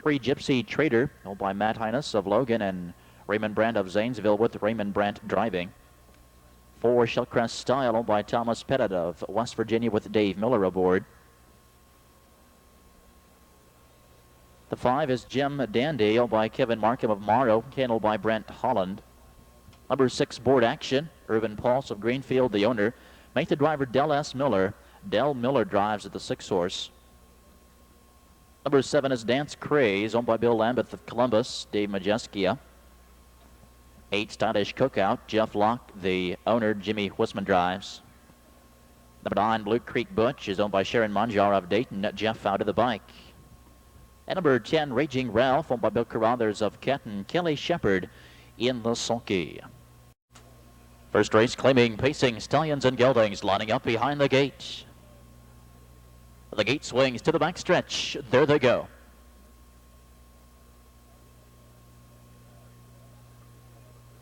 3, Gypsy Trader, owned by Matt Hines of Logan and Raymond Brandt of Zanesville with Raymond Brandt driving. 4, Shellcrest Style, owned by Thomas Pettit of West Virginia with Dave Miller aboard. The 5 is Jim Dandy, owned by Kevin Markham of Morrow, handled by Brent Holland. Number 6, Board Action, Irvin Pulse of Greenfield, the owner. Make the driver Del S. Miller. Del Miller drives at the 6 horse. Number 7 is Dance Craze, owned by Bill Lambeth of Columbus, Dave Majeskia. 8, Stylish Cookout, Jeff Locke, the owner, Jimmy Wisman drives. Number 9, Blue Creek Butch is owned by Sharon Manjar of Dayton, Jeff out of the bike. And number 10, Raging Ralph, owned by Bill Carruthers of Kenton, Kelly Shepard in the sulky. First race claiming pacing stallions and geldings lining up behind the gate. The gate swings to the backstretch. There they go.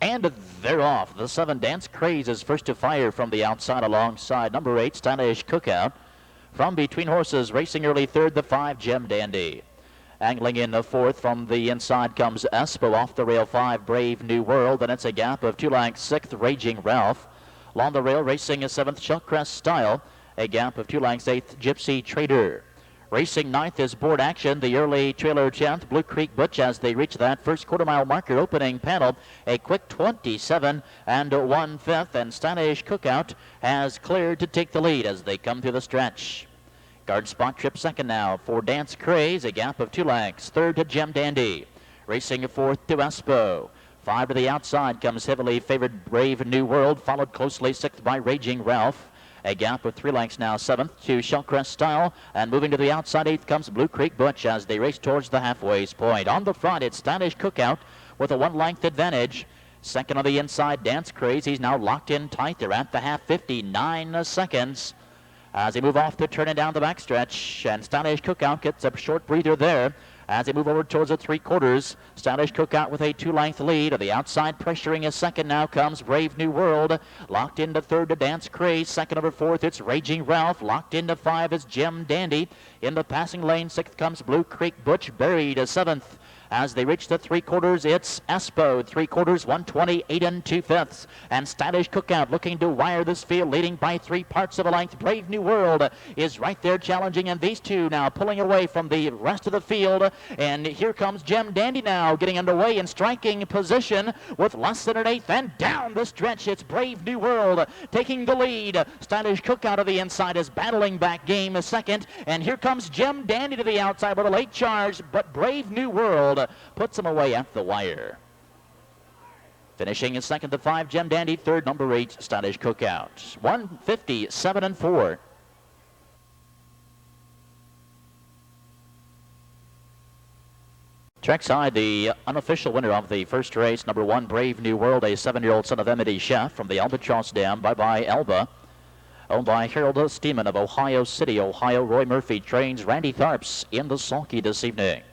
And they're off. The 7, Dance Craze, is first to fire from the outside alongside number 8, Stylish Cookout. From between horses, racing early third, the 5, Jim Dandy. Angling in the 4th from the inside comes Espo. Off the rail 5, Brave New World, and it's a gap of 2 lengths. 6th, Raging Ralph. Along the rail, racing a 7th, Shellcrest Style. A gap of 2 lengths. 8th, Gypsy Trader. Racing 9th is Board Action, the early trailer 10th, Blue Creek Butch, as they reach that first quarter-mile marker. Opening panel, a quick 27 and 1/5, and Stylish Cookout has cleared to take the lead as they come through the stretch. Guard spot trip second now for Dance Craze, a gap of 2 lengths. 3rd to Jim Dandy. Racing 4th to Espo. 5 to the outside comes heavily favored Brave New World, followed closely 6th by Raging Ralph. A gap of 3 lengths now. 7th to Shellcrest Style, and moving to the outside 8th comes Blue Creek Butch as they race towards the halfway point. On the front, it's Stylish Cookout with a 1-length advantage. Second on the inside, Dance Craze. He's now locked in tight. They're at the half, 59 seconds. As they move off the turn and down the backstretch, and Stylish Cookout gets a short breather there. As they move over towards the 3/4, Stylish Cookout with a 2-length lead. On the outside, pressuring a second now comes Brave New World. Locked into 3rd to Dance Craze. Second over 4th, it's Raging Ralph. Locked into 5 is Jim Dandy. In the passing lane, 6th comes Blue Creek Butch, buried a 7th. As they reach the 3/4, it's Espo. 3/4, 128 and 2/5. And Stylish Cookout looking to wire this field, leading by 3 parts of a length. Brave New World is right there challenging, and these two now pulling away from the rest of the field. And here comes Jim Dandy now getting underway in striking position with less than an 1/8. And down the stretch, it's Brave New World taking the lead. Stylish Cookout of the inside is battling back game a second. And here comes Jim Dandy to the outside with a late charge, but Brave New World puts him away at the wire. Finishing in second to 5, Jim Dandy. 3rd, number 8, Stylish Cookout. 157 and 4. Trackside, the unofficial winner of the first race, number 1, Brave New World, a 7-year-old son of Emity Chef from the Albatross Dam. Bye-bye, Elba. Owned by Harold Steeman of Ohio City, Ohio. Roy Murphy trains Randy Tharps in the sulky this evening.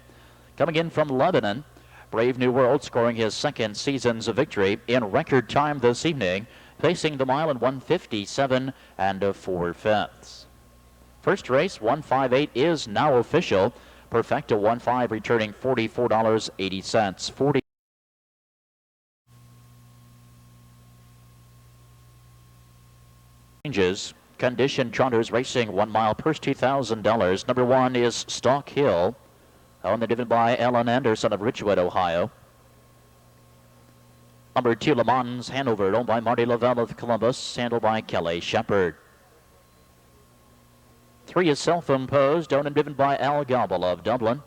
Coming in from Lebanon, Brave New World scoring his 2nd season's victory in record time this evening, pacing the mile in 157 and 4/5. First race, 158, is now official. Perfecta 1-5 returning $44.80. 40 changes. Condition Charters racing 1 mile, purse $2,000. Number 1 is Stalk Hill, owned and driven by Alan Anderson of Richwood, Ohio. Number 2, Le Mans Hanover, owned by Marty Lavelle of Columbus, handled by Kelly Shepard. 3 is Self-Imposed, owned and driven by Al Gobble of Dublin.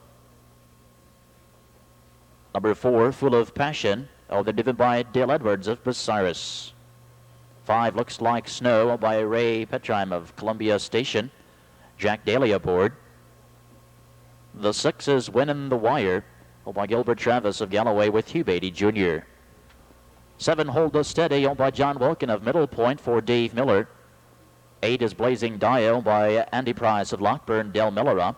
Number 4, Full of Passion, owned and driven by Dale Edwards of Bucyrus. 5, Looks Like Snow, owned by Ray Petrheim of Columbia Station, Jack Daly aboard. The 6 is Winnin' the Wire, owned by Gilbert Travis of Galloway with Hugh Beatty Jr. 7, Hold the Steady, owned by John Wilkin of Middle Point for Dave Miller. 8 is Blazing Dio by Andy Price of Lockburn, Del Millera.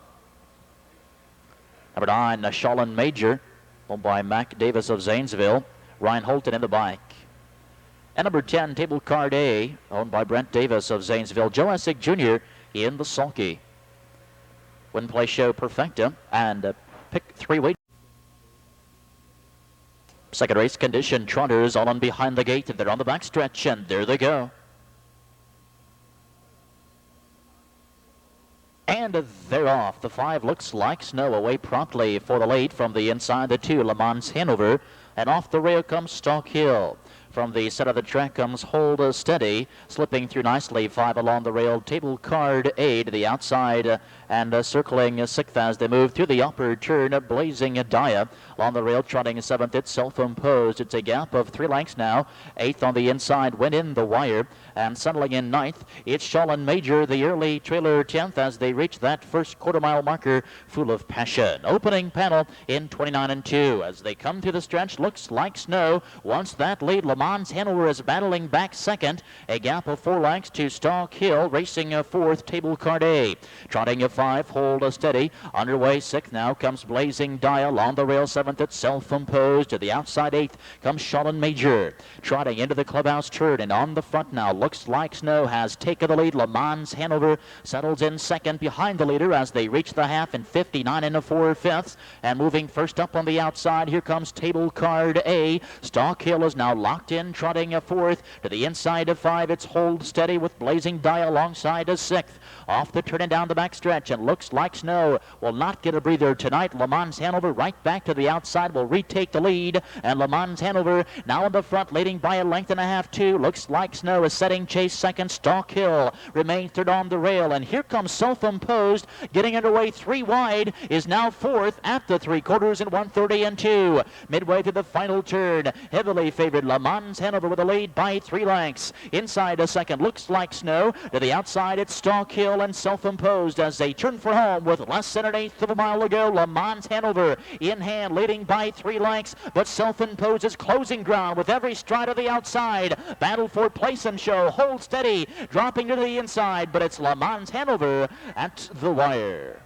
Number 9, Shalin Major, owned by Mac Davis of Zanesville, Ryan Holton in the bike. And number 10, Table Card A, owned by Brent Davis of Zanesville, Joe Essig Jr. in the sulky. Win Play Show Perfecta and pick 3 weight. Second race condition, trotters all on behind the gate. They're on the back stretch, and there they go. And they're off. The 5 looks like snow, away promptly for the lead from the inside. The 2, Le Mans Hanover, and off the rail comes Stock Hill. From the center of the track comes Hold Steady, slipping through nicely. 5 along the rail, Table Card A to the outside, and circling 6th as they move through the upper turn. Blazing Dia along the rail, trotting 7th. It's Self-Imposed. It's a gap of 3 lengths now. 8th on the inside, went in the wire, and settling in 9th. It's Shalin Major, the early trailer 10th as they reach that first quarter-mile marker. Full of Passion. Opening panel in 29 and 2 as they come through the stretch. Looks like snow. Once that lead, Le Mans Hanover is battling back second. A gap of 4 lengths to Stock Hill, racing 4th, Table Card A. Trotting a 5, Hold Steady. Underway 6th now comes Blazing Dial. On the rail 7th, it's Self-Imposed. To the outside 8th comes Shalin Major. Trotting into the clubhouse turn, and on the front now, looks like snow has taken the lead. Le Mans Hanover settles in second behind the leader as they reach the half in 59 and 4/5. And moving first up on the outside, here comes Table Card A. Stock Hill is now locked in, trotting a 4th. To the inside of 5, it's Hold Steady with Blazing Dial alongside a 6th. Off the turn and down the back stretch, and looks like snow will not get a breather tonight. Le Mans Hanover right back to the outside will retake the lead, and Le Mans Hanover now in the front, leading by a length and a half. 2 looks like snow is setting chase second. Stock Hill remains third on the rail, and here comes Self-Imposed getting underway 3 wide, is now 4th at the 3/4 in 1:30 and 2. Midway to the final turn, heavily favored Le Mans Hanover with a lead by 3 lengths. Inside a second, looks like snow. To the outside, it's Stock Hill and Self-Imposed as they turn for home with less than an eighth of a mile to go. Le Mans Hanover in hand, leading by 3 lengths, but Self-Imposed is closing ground with every stride of the outside. Battle for place and show. Hold Steady dropping to the inside, but it's Le Mans Hanover at the wire.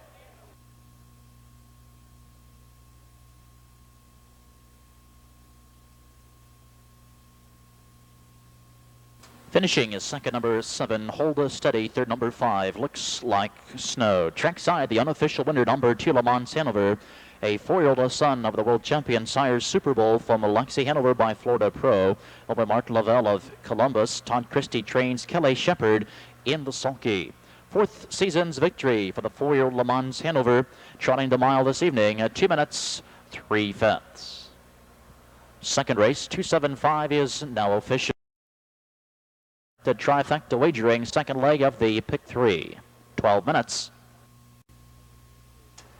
Finishing is second, number 7, Hold Steady. Third, number 5, Looks Like Snow. Trackside, the unofficial winner, number 2, Le Mans Hanover, a 4-year-old son of the world champion Sires Super Bowl from Alexi Hanover by Florida Pro. Over Mark Lavelle of Columbus. Todd Christie trains Kelly Shepard in the sulky. 4th season's victory for the 4-year-old Le Mans Hanover, trotting the mile this evening at 2 minutes 3/5. Second race, 2:75 is now official. The trifecta wagering, second leg of the pick 3, 12 minutes.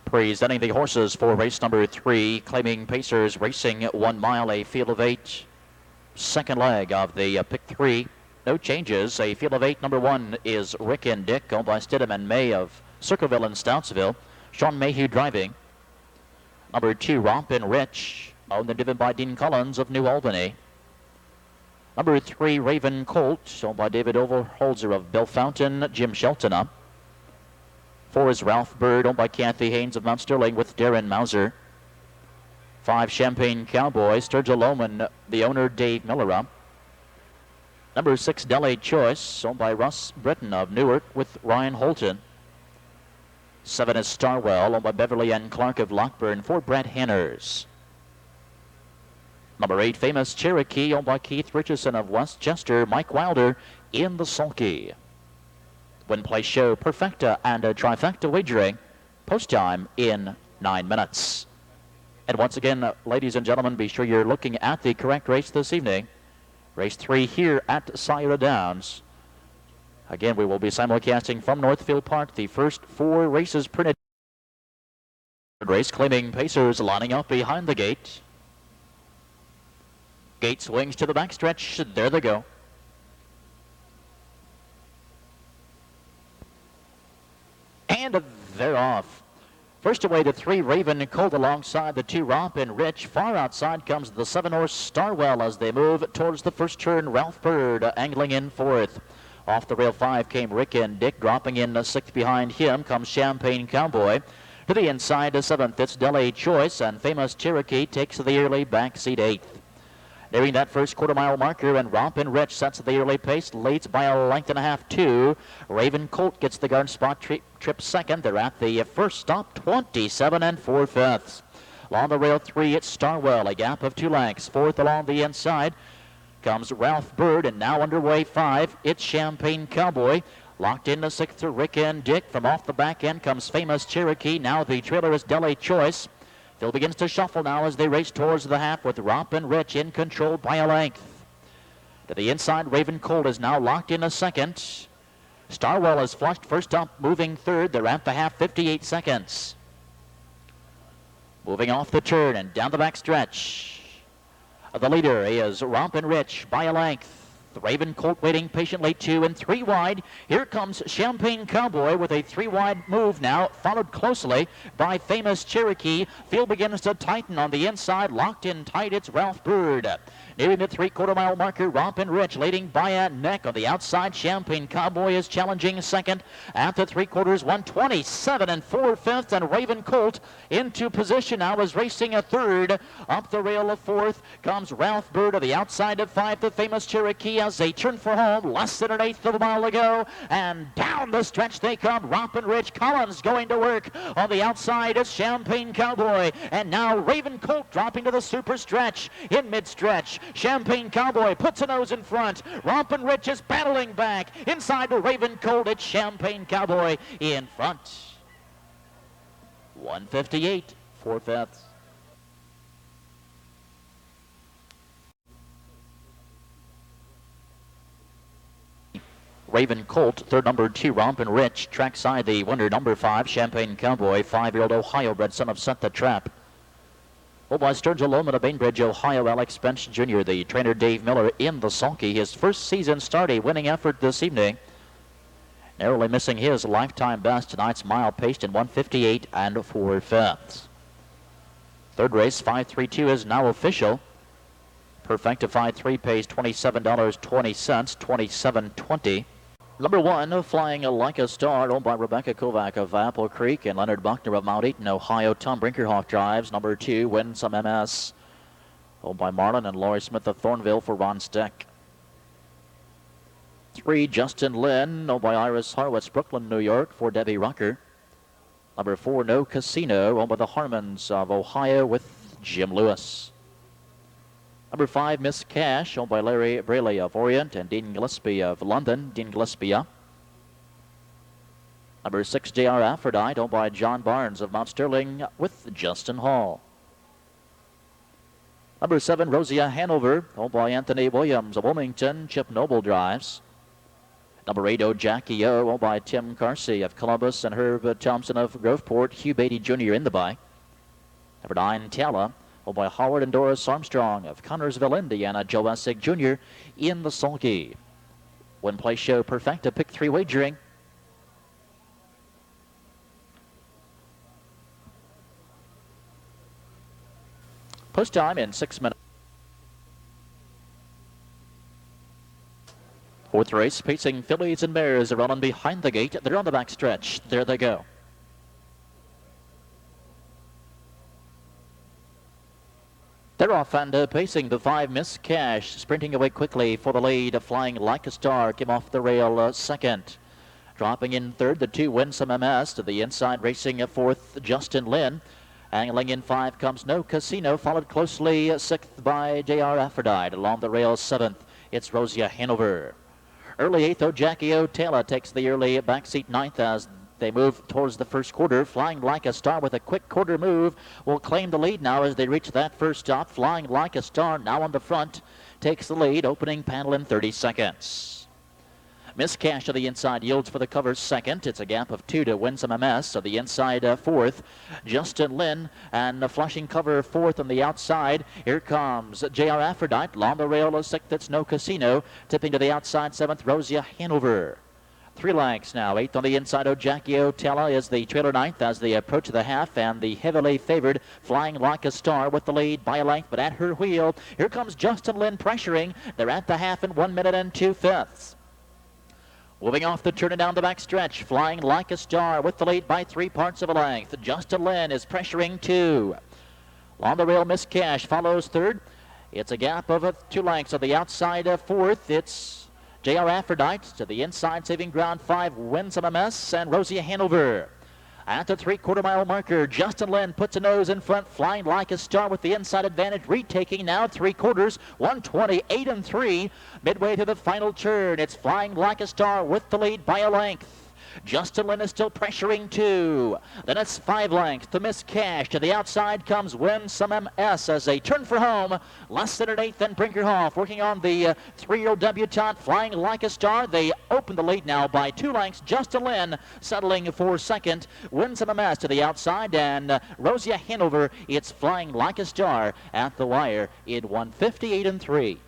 Presenting the horses for race number 3, Claiming Pacers racing 1 mile, a field of 8. Second leg of the pick 3, no changes. A field of 8. Number 1 is Rick and Dick, owned by Stidham and May of Circleville and Stoutsville. Sean Mayhew driving. Number 2, Romp and Rich, owned and driven by Dean Collins of New Albany. Number 3, Raven Colt, owned by David Overholzer of Bellefontaine, Jim Shelton up. 4 is Ralph Bird, owned by Kathy Haynes of Mount Sterling with Darren Mauser. 5, Champagne Cowboy, Sturgill Loman, the owner Dave Miller up. Number 6, Delay Choice, owned by Russ Britton of Newark with Ryan Holton. 7 is Starwell, owned by Beverly Ann Clark of Lockburn for Brett Hanners. Number 8, Famous Cherokee, owned by Keith Richardson of Westchester, Mike Wilder in the sulky. Win Play Show, Perfecta and a trifecta wagering, post time in 9 minutes. And once again, ladies and gentlemen, be sure you're looking at the correct race this evening. Race 3 here at Scioto Downs. Again, we will be simulcasting from Northfield Park the first 4 races printed. Race Claiming Pacers lining up behind the gate. Gate swings to the backstretch. There they go. And they're off. First away to 3, Raven Colt alongside the 2, Romp and Rich. Far outside comes the 7-horse Starwell as they move towards the first turn. Ralph Bird angling in 4th. Off the rail 5 came Rick and Dick, dropping in 6th behind him comes Champagne Cowboy. To the inside 7th, it's Delay Choice, and Famous Cherokee takes the early backseat 8th. Nearing that first quarter-mile marker, and Rompin' Rich sets the early pace, leads by a length and a half, 2. Raven Colt gets the guard spot, trip second. They're at the first stop, 27 4/5. Along the rail 3, it's Starwell, a gap of 2 lengths. 4th along the inside comes Ralph Bird, and now underway 5, it's Champagne Cowboy. Locked in the 6th to Rick and Dick. From off the back end comes Famous Cherokee. Now the trailer is Deli Choice. Phil begins to shuffle now as they race towards the half, with Rompin' Rich in control by a length. To the inside, Raven Colt is now locked in a second. Starwell is flushed first up, moving third. They're at the half, 58 seconds. Moving off the turn and down the back stretch. The leader is Rompin' Rich by a length. The Raven Colt waiting patiently, 2 and 3 wide. Here comes Champagne Cowboy with a 3 wide move now, followed closely by Famous Cherokee. Field begins to tighten on the inside, locked in tight, it's Ralph Bird. Nearing the 3/4 mile marker, Rompin' Rich leading by a neck. On the outside, Champagne Cowboy is challenging second. At the 3/4, 127 4/5, and Raven Colt into position now is racing a third. Up the rail of 4th comes Ralph Bird. To the outside of 5, the Famous Cherokee as they turn for home. Less than an eighth of a mile to go, and down the stretch they come. Rompin' Rich, Collins going to work. On the outside, it's Champagne Cowboy, and now Raven Colt dropping to the super stretch. In mid-stretch, Champagne Cowboy puts a nose in front. Rompin' Rich is battling back. Inside the Raven Colt, it's Champagne Cowboy in front. 158 4/5. Raven Colt, third number 2, Rompin' Rich. Trackside the winner, number 5, Champagne Cowboy, 5-year-old Ohio-bred son of Set the Trap. By Sturgill Loman of Bainbridge, Ohio, Alex Bench Jr., the trainer Dave Miller in the sulky. His first season start, a winning effort this evening. Narrowly missing his lifetime best. Tonight's mile paced in 158 4/5. Third race, 5-3-2 is now official. Perfectified 3 pays $27.20, 27.20. Number 1, Flying Like a Star, owned by Rebecca Kovac of Apple Creek and Leonard Buckner of Mount Eaton, Ohio. Tom Brinkerhoff drives. Number 2, Winsome MS, owned by Marlin and Laurie Smith of Thornville for Ron Steck. 3, Justin Lynn, owned by Iris Harwitz, Brooklyn, New York, for Debbie Rucker. Number 4, No Casino, owned by the Harmons of Ohio with Jim Lewis. Number 5, Miss Cash, owned by Larry Braley of Orient and Dean Gillespie of London, Dean Gillespie. Number 6, J.R. Aphrodite, owned by John Barnes of Mount Sterling with Justin Hall. Number 7, Rosia Hanover, owned by Anthony Williams of Wilmington, Chip Noble drives. Number 8, Oh Jackie O, owned by Tim Carsey of Columbus and Herb Thompson of Groveport, Hugh Beatty Jr. in the bike. Number 9, Tala, owned by Howard and Doris Armstrong of Connorsville, Indiana, Joe Essig Jr. in the sulky. One place show perfecta, pick 3 wagering. Post time in 6 minutes. Fourth race, pacing fillies and mares are running behind the gate. They're on the back stretch. There they go. They're off and pacing. The 5, Miss Cash, sprinting away quickly for the lead. Flying Like a Star came off the rail second. Dropping in third, the 2, Winsome MS. To the inside, racing 4th, Justin Lynn. Angling in 5 comes No Casino, followed closely 6th by J.R. Aphrodite. Along the rail 7th, it's Rosia Hanover. Early 8th, Oh Jackie O Taylor takes the early backseat 9th as they move towards the first quarter. Flying Like a Star with a quick quarter move will claim the lead now as they reach that first stop. Flying Like a Star now on the front takes the lead. Opening panel in 30 seconds. Miss Cash to the inside yields for the cover second. It's a gap of 2 to Winsome MS. To the inside 4th, Justin Lynn, and flashing cover 4th on the outside. Here comes J.R. Aphrodite. Along the rail 6th, it's No Casino. Tipping to the outside 7th, Rosia Hanover. 3 lengths now. 8th on the inside, Oh Jackie O Tella is the trailer 9th as they approach the half, and the heavily favored Flying Like a Star with the lead by a length, but at her wheel. Here comes Justin Lynn pressuring. They're at the half in 1 minute and 2/5. Moving off the turn and down the back stretch, Flying Like a Star with the lead by 3 parts of a length. Justin Lynn is pressuring 2. On the rail, Miss Cash follows third. It's a gap of 2 lengths on the outside fourth. It's J.R. Aphrodite to the inside, saving ground 5, Winsome MS and Rosie Hanover. At the 3/4 mile marker, Justin Lynn puts a nose in front, flying like a star with the inside advantage, retaking now 3/4, 128 and 3. Midway to the final turn, it's flying like a star with the lead by a length. Justin Lynn is still pressuring 2. Then it's 5 lengths to Miss Cash. To the outside comes Winsome MS as they turn for home. Less than an eighth, then Brinkerhoff working on the 3-year-old debutante, flying like a star. They open the lead now by 2 lengths. Justin Lynn settling for second. Winsome MS to the outside, and Rosia Hanover, it's flying like a star at the wire in 158 and 3.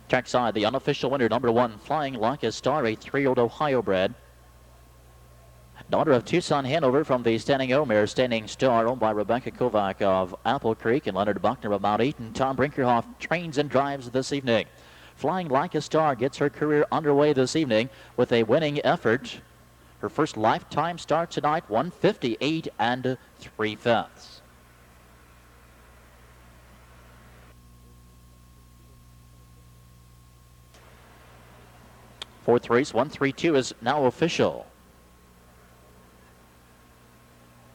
Trackside, the unofficial winner, number 1, Flying Like a Star, a 3-year-old Ohio bred. Daughter of Tucson Hanover from the Standing O mare, Standing Star, owned by Rebecca Kovac of Apple Creek and Leonard Buckner of Mount Eaton. Tom Brinkerhoff trains and drives this evening. Flying Like a Star gets her career underway this evening with a winning effort. Her first lifetime start tonight, 158 and 3/5. Fourth race, 132 is now official.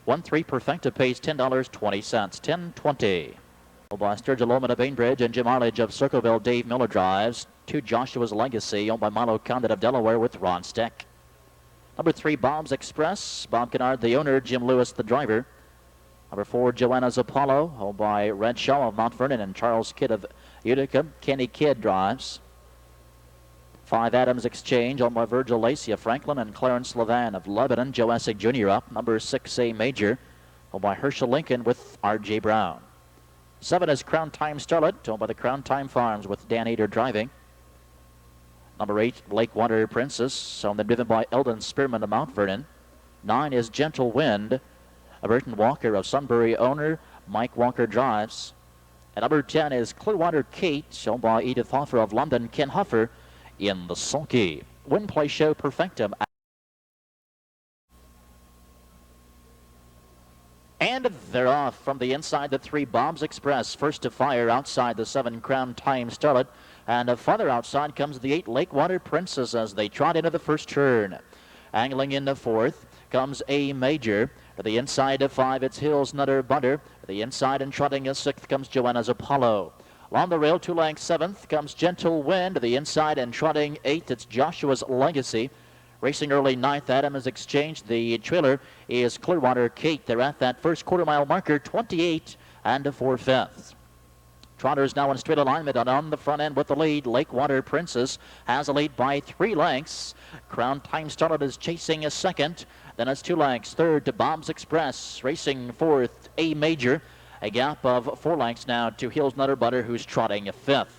1-3 Perfecta pays $10.20. 10.20. By Sturgill Loman of Bainbridge and Jim Arledge of Circleville. Dave Miller drives. 2 Joshua's Legacy, owned by Milo Condit of Delaware with Ron Steck. Number 3 Bob's Express. Bob Kennard, the owner. Jim Lewis, the driver. Number 4 Joanna's Apollo, owned by Red Shaw of Mount Vernon and Charles Kidd of Utica. Kenny Kidd drives. 5 Adams Exchange, owned by Virgil Lacey of Franklin and Clarence Levan of Lebanon. Joe Essig Jr. up. Number 6 A Major, owned by Herschel Lincoln with R.J. Brown. 7 is Crown Time Starlet, owned by the Crown Time Farms with Dan Ader driving. Number 8 Lakewater Princess, owned and driven by Eldon Spearman of Mount Vernon. 9 is Gentle Wind, a Burton Walker of Sunbury owner. Mike Walker drives. And number 10 is Clearwater Kate, owned by Edith Hoffer of London. Ken Hoffer in the sulky. Win Play Show Perfectum. And they're off from the inside. The 3 Bob's Express, first to fire outside the 7 Crown Time Starlet. And farther outside comes the 8 Lakewater Princess as they trot into the first turn. Angling in the fourth comes A Major. To the inside of 5, it's Hills Nutter Butter. To the inside and trotting a 6th comes Joanna's Apollo. Along the rail, 2 lengths, 7th comes Gentle Wind. To the inside and trotting 8th, it's Joshua's Legacy. Racing early 9th, Adams Exchange. The trailer is Clearwater Kate. They're at that first quarter-mile marker, 28 and 4/5. Trotters now in straight alignment and on the front end with the lead. Lakewater Princess has a lead by 3 lengths. Crown Time Starlet is chasing a second. Then it's 2 lengths. Third to Bob's Express. Racing fourth, A Major. A gap of 4 lengths now to Hills Nutter Butter, who's trotting a 5th.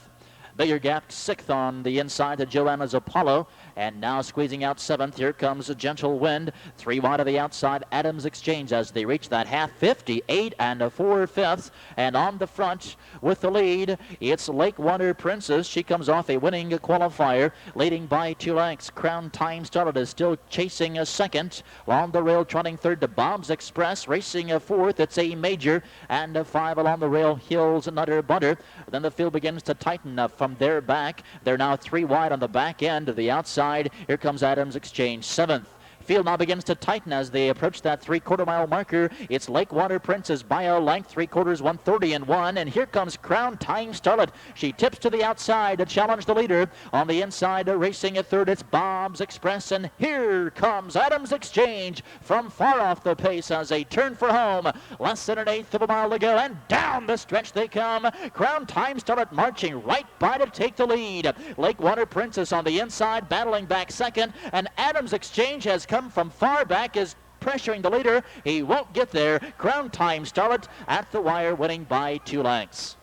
Bigger gap, 6th on the inside to Joanna's Apollo. And now squeezing out 7th. Here comes a Gentle Wind. 3 wide of the outside, Adams Exchange as they reach that half, 58 and 4/5. And on the front with the lead, it's Lakewater Princess. She comes off a winning qualifier, leading by 2 lengths. Crown Time Starlet is still chasing a second. Along the rail, trotting third to Bob's Express. Racing a 4th, it's A Major. And 5 along the rail, Hills Nutter Butter. Then the field begins to tighten up from their back. They're now 3 wide on the back end of the outside. Here comes Adams Exchange, 7th. Field now begins to tighten as they approach that 3/4 mile marker. It's Lakewater Princess by a length, 3/4, 130 and 1. And here comes Crown Time Starlet. She tips to the outside to challenge the leader. On the inside, racing a third, it's Bob's Express. And here comes Adams Exchange from far off the pace as they turn for home. Less than an eighth of a mile to go, and down the stretch they come. Crown Time Starlet marching right by to take the lead. Lakewater Princess on the inside, battling back second. And Adams Exchange has come from far back, is pressuring the leader. He won't get there. Crown Time Starlet at the wire, winning by 2 lengths.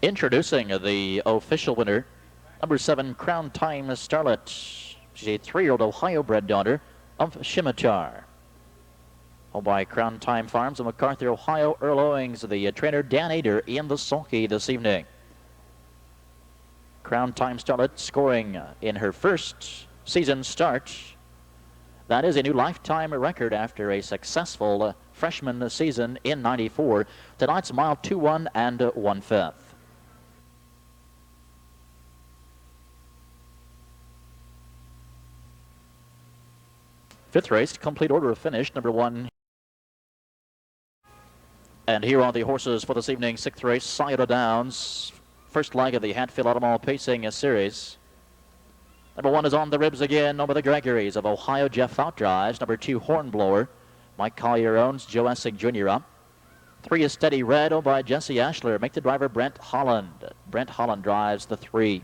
Introducing the official winner, number 7 Crown Time Starlet. She's a 3-year-old Ohio-bred daughter of Scimitar. Owned by Crown Time Farms of MacArthur, Ohio. Earl Owings, the trainer. Dan Ader in the sulky this evening. Crown Time starlet scoring in her first season start. That is a new lifetime record after a successful freshman season in '94. Tonight's mile 2-1 and 1/5. Fifth race, complete order of finish, number 1. And here are the horses for this evening. Sixth race, Scioto Downs. First leg of the Hatfield Automall Pacing Series. Number 1 is On the Ribs again, over the Gregories of Ohio. Jeff outdrives. Number 2, Hornblower. Mike Collier owns. Joe Essig Jr. up. 3 is Steady Red, owned by Jesse Ashler. Make the driver Brent Holland. Brent Holland drives the 3.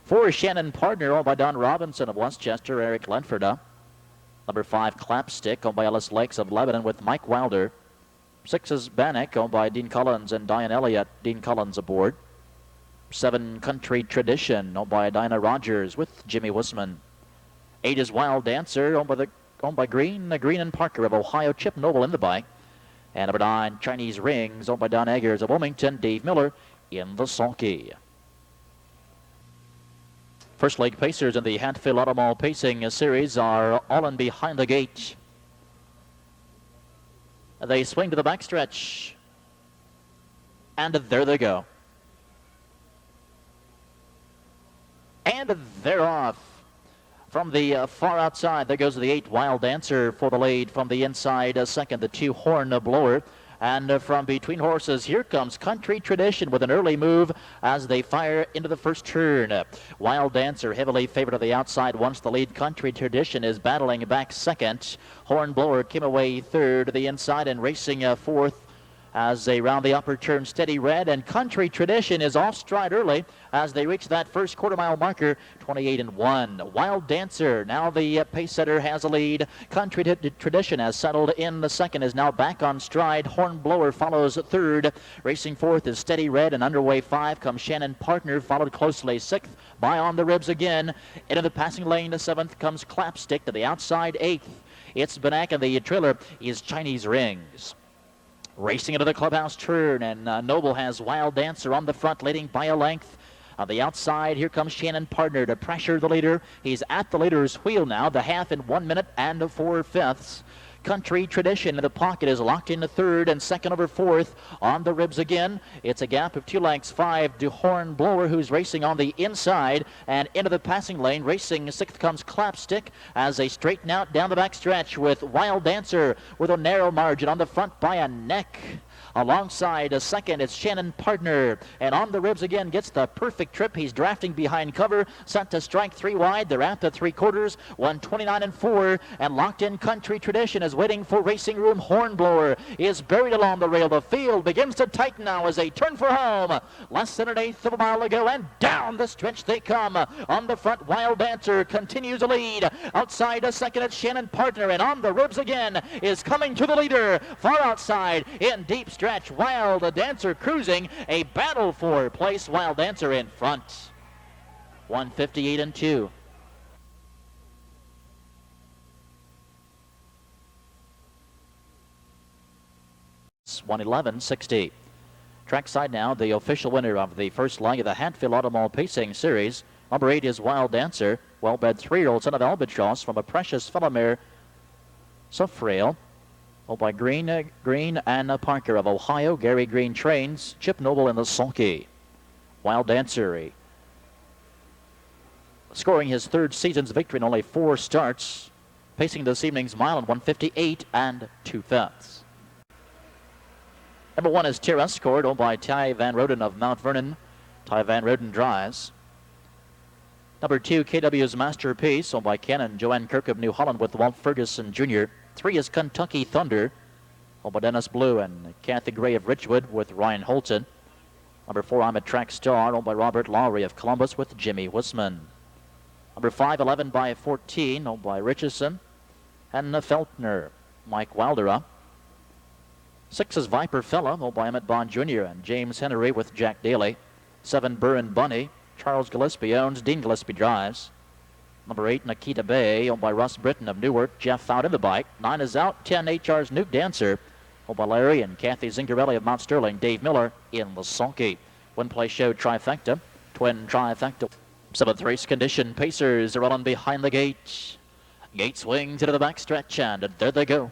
4 is Shannon Partner, owned by Don Robinson of Westchester. Eric Ledford up. Number 5, Clapstick, owned by Ellis Lakes of Lebanon with Mike Wilder. 6 is Bannock, owned by Dean Collins and Diane Elliott. Dean Collins aboard. 7, Country Tradition, owned by Dinah Rogers with Jimmy Wisman. 8 is Wild Dancer, owned by Green and Parker of Ohio. Chip Noble in the bike. And number 9, Chinese Rings, owned by Don Eggers of Wilmington. Dave Miller in the sulky. First leg pacers in the Hatfield Automall Pacing Series are All in Behind the Gate. They swing to the backstretch. And there they go. And they're off. From the far outside, there goes the 8, Wild Dancer for the lead. From the inside, second, the 2, Hornblower. And from between horses, here comes Country Tradition with an early move as they fire into the first turn. Wild Dancer heavily favored to the outside once the lead. Country Tradition is battling back second. Hornblower came away third to the inside and racing fourth as they round the upper turn. Steady Red and Country Tradition is off stride early as they reach that first quarter-mile marker, 28-1. Wild Dancer, now the pace setter, has a lead. Country Tradition has settled in the second, is now back on stride. Hornblower follows third. Racing fourth is Steady Red, and underway 5 comes Shannon Partner, followed closely 6th by On the Ribs again. Into the passing lane, the 7th comes Clapstick, to the outside 8th. It's Bannock, and the trailer is Chinese Rings. Racing into the clubhouse turn, and Noble has Wild Dancer on the front, leading by a length. On the outside, here comes Shannon Partner to pressure the leader. He's at the leader's wheel now, the half in 1 minute and 4/5. Country Tradition in the pocket is locked into third, and second over fourth. On the Ribs again. It's a gap of 2 lengths, 5 to Hornblower, who's racing on the inside, and into the passing lane. Racing 6th comes Clapstick as they straighten out down the back stretch with Wild Dancer with a narrow margin on the front by a neck. Alongside a second, it's Shannon Partner. And On the Ribs again gets the perfect trip. He's drafting behind cover, set to strike 3 wide. They're at the 3/4, 129-4. And locked in Country Tradition is waiting for Racing Room. Hornblower is buried along the rail. The field begins to tighten now as they turn for home. Less than 1/8 of a mile to go, and down the stretch they come. On the front, Wild Dancer continues to lead. Outside a second, it's Shannon Partner. And On the Ribs again is coming to the leader. Far outside in deep stretch. Wild Dancer cruising, a battle for place. Wild Dancer in front. 158-2. It's 111-60. Trackside now, the official winner of the first leg of the Hatfield Automall Pacing Series. Number 8 is Wild Dancer, well-bred 3-year-old son of Albatross from a precious fellow mare, Sufrail. Owned by Green and Parker of Ohio. Gary Green trains. Chip Noble in the sulky. Wild Dancer scoring his 3rd season's victory in only 4 starts. Pacing this evening's mile in 158 2/5. Number 1 is Tier Escort, owned by Ty Van Roden of Mount Vernon. Ty Van Roden drives. Number 2, KW's Masterpiece, owned by Ken and Joanne Kirk of New Holland with Walt Ferguson Jr. 3 is Kentucky Thunder, owned by Dennis Blue and Kathy Gray of Ridgewood with Ryan Holton. Number 4, I'm a Track Star, owned by Robert Lowry of Columbus with Jimmy Wisman. Number 5, 11 by 14, owned by Richardson and Feltner. Mike Wilder up. 6 is Viper Fella, owned by Emmett Bond Jr. and James Henry with Jack Daly. 7, Burr and Bunny. Charles Gillespie owns. Dean Gillespie drives. Number 8, Nikita Bay, owned by Russ Britton of Newark. Jeff out in the bike. 9 is out. 10, HR's Nuke Dancer, owned by Larry and Kathy Zingarelli of Mount Sterling. Dave Miller in the sulky. One play show trifecta. Twin trifecta. 7th race condition. Pacers are running behind the gate. Gate swings into the backstretch, and there they go.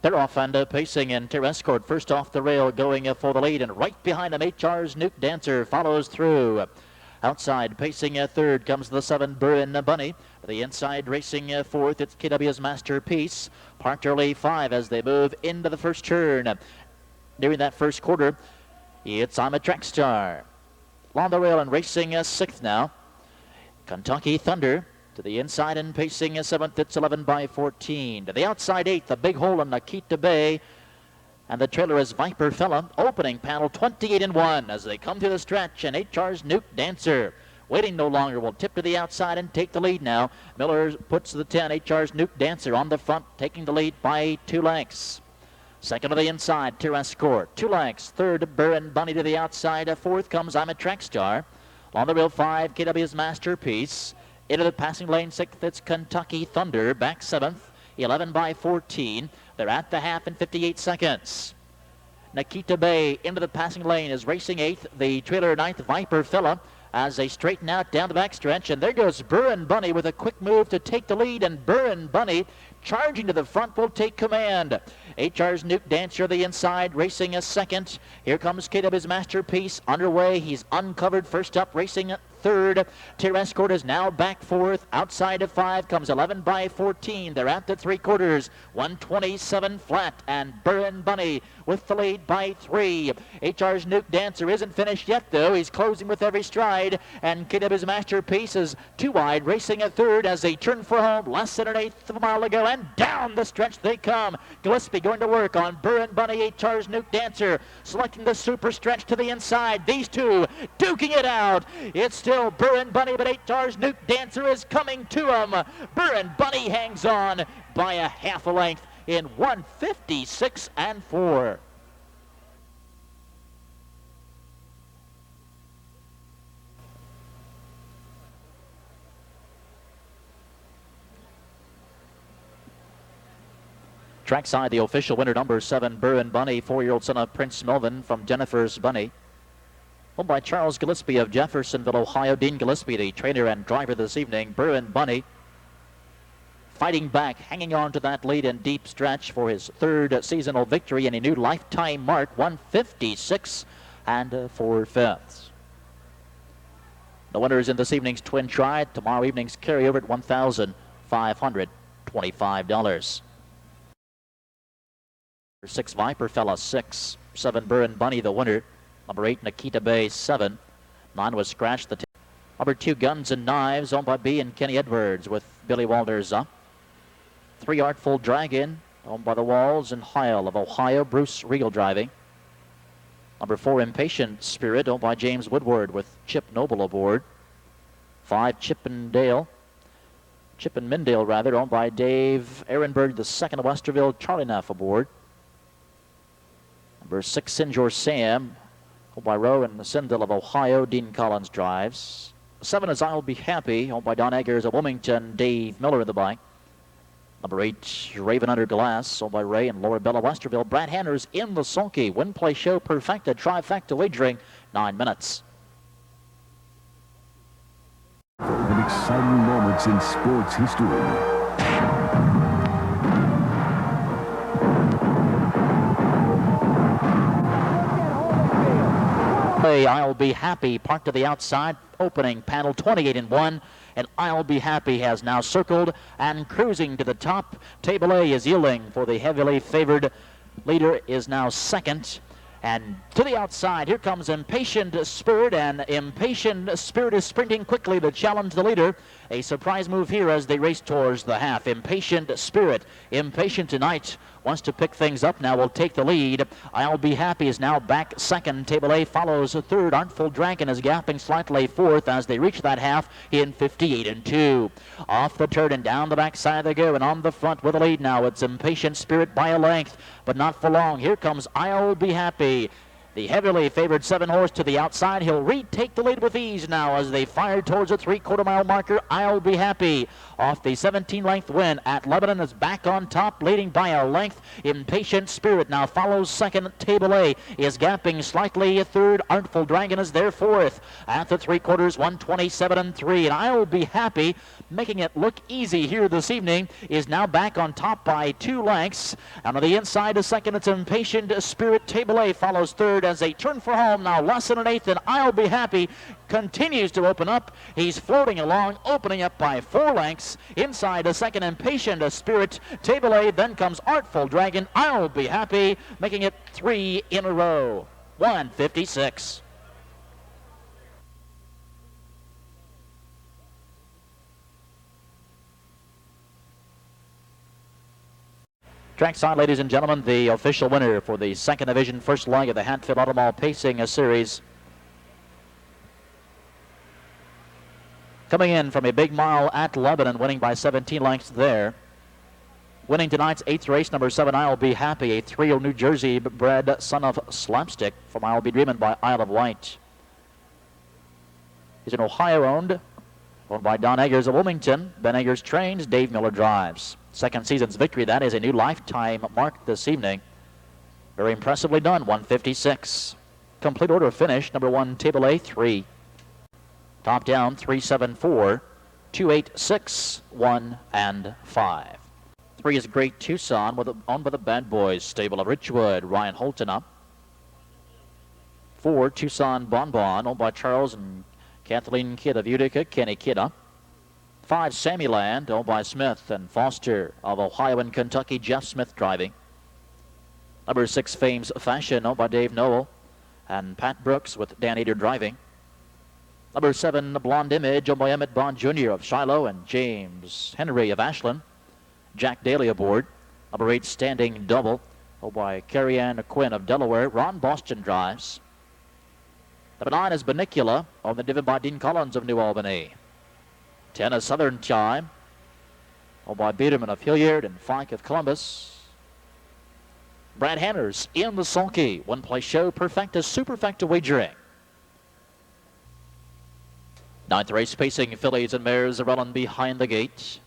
They're off and pacing, and Terrescourt first off the rail going for the lead, and right behind him HR's Nuke Dancer follows through. Outside pacing third comes the 7 Burren Bunny. To the inside racing fourth, it's KW's Masterpiece. Parked early 5 as they move into the first turn. During that first quarter, it's I'm a Track Star. Along the rail and racing sixth now. Kentucky Thunder. To the inside and pacing 7th, it's 11 by 14. To the outside 8th, the big hole in Nikita Bay. And the trailer is Viper Fella. Opening panel 28-1 as they come to the stretch. And HR's Nuke Dancer, waiting no longer, will tip to the outside and take the lead now. Miller puts the 10, HR's Nuke Dancer on the front, taking the lead by 2 lengths. Second to the inside, Terrescourt, 2 lengths. Third, Burren Bunny to the outside. Fourth comes I'm a Track Star. On the rail 5, KW's Masterpiece. Into the passing lane 6th, it's Kentucky Thunder. Back 7th, 11 by 14. They're at the half in 58 seconds. Nikita Bay into the passing lane is racing 8th. The trailer 9th, Viper Fella, as they straighten out down the backstretch. And there goes Burren Bunny with a quick move to take the lead. And Burren Bunny charging to the front will take command. HR's Nuke Dancer the inside, racing a second. Here comes KW's Masterpiece underway. He's uncovered first up, racing third. Terrescourt is now back fourth. Outside of 5 comes 11 by 14. They're at the 3/4. 127 flat, and Burren Bunny with the lead by 3. HR's Nuke Dancer isn't finished yet, though. He's closing with every stride, and KW's Masterpiece is 2 wide, racing at third as they turn for home. Less than an eighth of a mile to go, and down the stretch they come. Gillespie going to work on Burren Bunny. HR's Nuke Dancer selecting the super stretch to the inside. These two duking it out. It's still Burren Bunny, but HR's Nuke Dancer is coming to him. Burren Bunny hangs on by a half a length in 1:56 and 4. Trackside, the official winner, number 7, Burren Bunny, 4-year-old son of Prince Melvin from Jennifer's Bunny. Owned by Charles Gillespie of Jeffersonville, Ohio. Dean Gillespie, the trainer and driver this evening. Burren Bunny fighting back, hanging on to that lead in deep stretch for his 3rd seasonal victory and a new lifetime mark, 1:56 and 4/5. The winner is in this evening's twin try. Tomorrow evening's carryover at $1,525. 6 Viper Fella, 6. 7 Burren Bunny the winner. Number 8 Nikita Bay, 7. 9 was Scratch the Number 2 Guns and Knives, owned by B and Kenny Edwards with Billy Walters up. 3 Artful Dragon, owned by the Walls and Heil of Ohio, Bruce Regal driving. Number 4 Impatient Spirit, owned by James Woodward with Chip Noble aboard. 5 Chippendale, owned by Dave Ehrenberg II of Westerville, Charlie Neff aboard. Number 6 Sinjor Sam, owned by Rowe and Sindel of Ohio, Dean Collins drives. 7 is I'll Be Happy, owned by Don Eggers of Wilmington, Dave Miller in the bike. Number 8 Raven Under Glass, owned by Ray and Laura Bella Westerville. Brad Hanners in the sulky. Win play show perfecta, trifecta wagering, 9 minutes. And exciting moments in sports history. I'll Be Happy parked to the outside, opening panel 28-1, and I'll Be Happy has now circled and cruising to the top. Table A is yielding for the heavily favored leader, is now second. And to the outside, here comes Impatient Spirit, and Impatient Spirit is sprinting quickly to challenge the leader. A surprise move here as they race towards the half. Impatient Spirit, impatient tonight, wants to pick things up now, will take the lead. I'll Be Happy is now back second. Table A follows third. Artful Dragon is gapping slightly fourth as they reach that half in 58-2. Off the turn and down the backside they go, and on the front with the lead now, it's Impatient Spirit by a length, but not for long. Here comes I'll Be Happy. The heavily favored 7-horse to the outside. He'll retake the lead with ease now as they fire towards the 3/4 mile marker. I'll Be Happy off the 17-length win at Lebanon is back on top, leading by a length. Impatient Spirit now follows second. Table A is gapping slightly. Third, Artful Dragon is there fourth. At the 3/4, 127-3. And I'll Be Happy, making it look easy here this evening, is now back on top by 2 lengths. And on the inside, a second, it's Impatient Spirit. Table A follows third as they turn for home now, less than an eighth, and I'll Be Happy continues to open up. He's floating along, opening up by 4 lengths. Inside a second, Impatient Spirit. Table A, then comes Artful Dragon. I'll Be Happy, making it 3 in a row. 156. Trackside, ladies and gentlemen, the official winner for the second division first leg of the Hatfield Automall Pacing Series. Coming in from a big mile at Lebanon, winning by 17 lengths there. Winning tonight's 8th race, number 7, I'll Be Happy, a 3-year-old New Jersey bred son of Slapstick from I'll Be Dreamin' by Isle of Wight. He's an Ohio owned by Don Eggers of Wilmington. Ben Eggers trains, Dave Miller drives. Second season's victory, that is a new lifetime mark this evening. Very impressively done, 156. Complete order of finish, number 1, Table A, 3. Top down, 3, 7, 4, 2, 8, 6, 1, and 5. 3 is Great Tucson, owned by the Bad Boys stable of Richwood, Ryan Holton up. 4, Tucson Bonbon, owned by Charles and Kathleen Kidd of Utica, Kenny Kidd up. 5, Sammyland, owned by Smith and Foster of Ohio and Kentucky, Jeff Smith driving. Number 6, Fame's Fashion, owned by Dave Noel and Pat Brooks with Dan Eder driving. Number 7, Blonde Image, owned by Emmett Bond Jr. of Shiloh and James Henry of Ashland. Jack Daly aboard. Number 8, Standing Double, owned by Carrie Ann Quinn of Delaware. Ron Boston drives. Number 9 is Benicula, owned and driven by Dean Collins of New Albany. 10 is Southern Time, owned by Biederman of Hilliard and Fike of Columbus. Brad Hanners in the sulky. One-place show, Perfecta, Superfecta wagering. 9th race pacing, fillies and mares are running behind the gate.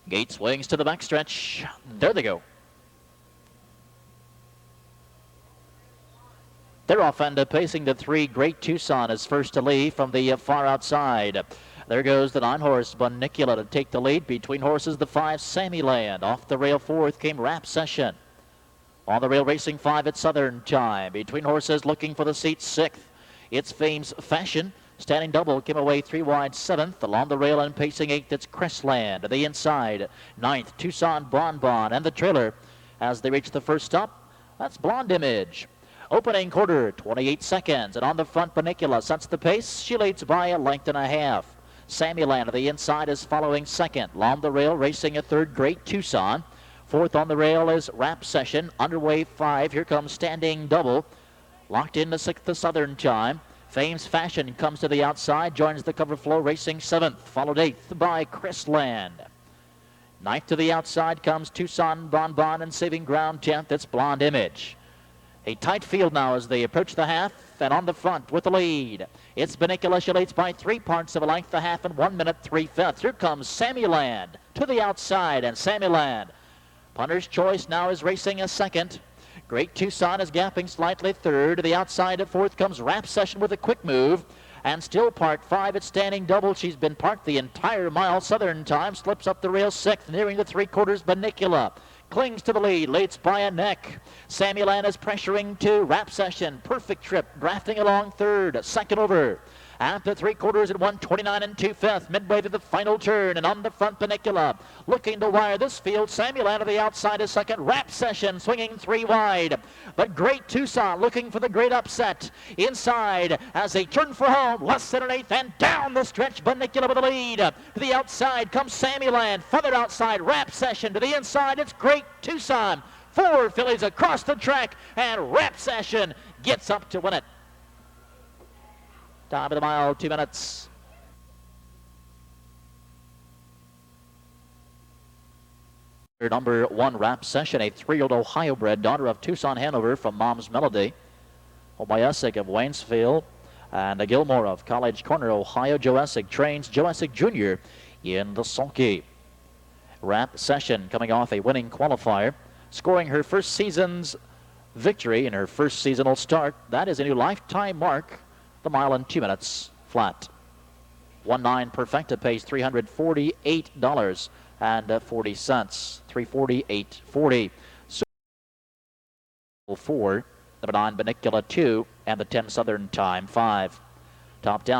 Gate swings to the backstretch. There they go. They're off and pacing to 3. Great Tucson is first to leave from the far outside. There goes the 9-horse Benicula to take the lead. Between horses, the 5, Sammyland. Off the rail 4th came Rap Session. On the rail racing 5 at Southern Time. Between horses looking for the seat 6th. It's Fame's Fashion. Standing Double came away 3 wide 7th. Along the rail and pacing 8th, it's Crestland. To the inside, 9th, Tucson Bonbon. And the trailer as they reach the first stop, that's Blonde Image. Opening quarter, 28 seconds. And on the front, Benicula sets the pace. She leads by a length and a half. Sammyland to the inside is following second. Along the rail, racing a 3rd, Great Tucson. 4th on the rail is Rap Session. Underway 5. Here comes Standing Double. Locked in the 6th, the Southern Time. Fame's Fashion comes to the outside, joins the cover flow, racing 7th, followed 8th by Crestland. 9th to the outside comes Tucson Bonbon, and saving ground 10th, it's Blonde Image. A tight field now as they approach the half, and on the front with the lead, it's Benicula. She leads by 3 parts of a length, the half, and 1 minute 3/5. Here comes Sammyland to the outside, and Sammyland, punter's choice, now is racing a 2nd. Great Tucson is gapping slightly 3rd. To the outside at 4th comes Rap Session with a quick move. And still part 5 at Standing Double. She's been parked the entire mile. Southern Time slips up the rail 6th, nearing the 3/4. Benicula clings to the lead, leads by a neck. Sammyland is pressuring 2. Rap Session, perfect trip, drafting along 3rd. 2nd over. At the 3/4 at 129 2/5, midway to the final turn, and on the front, Benicula looking to wire this field. Sammyland to the outside is 2nd. Rap Session swinging 3 wide, but Great Tucson looking for the great upset inside as they turn for home. Less than an eighth, and down the stretch, Benicula with the lead. To the outside comes Sammyland. Further outside, Rap Session. To the inside, it's Great Tucson. 4 fillies across the track, and Rap Session gets up to win it. Time of the mile, 2 minutes. Number 1, Rap Session, a 3-year-old Ohio-bred daughter of Tucson, Hanover from Mom's Melody. Obayesic of Waynesville and Gilmore of College Corner, Ohio. Joe Essig trains Joe Essig Jr. in the sulky. Rap Session coming off a winning qualifier, scoring her first season's victory in her first seasonal start. That is a new lifetime mark, the mile in 2 minutes flat. 1-9 Perfecta pays $348.40. $348.40. So 4, number 9 Benicula 2, and the 10 Southern Time 5. Top down.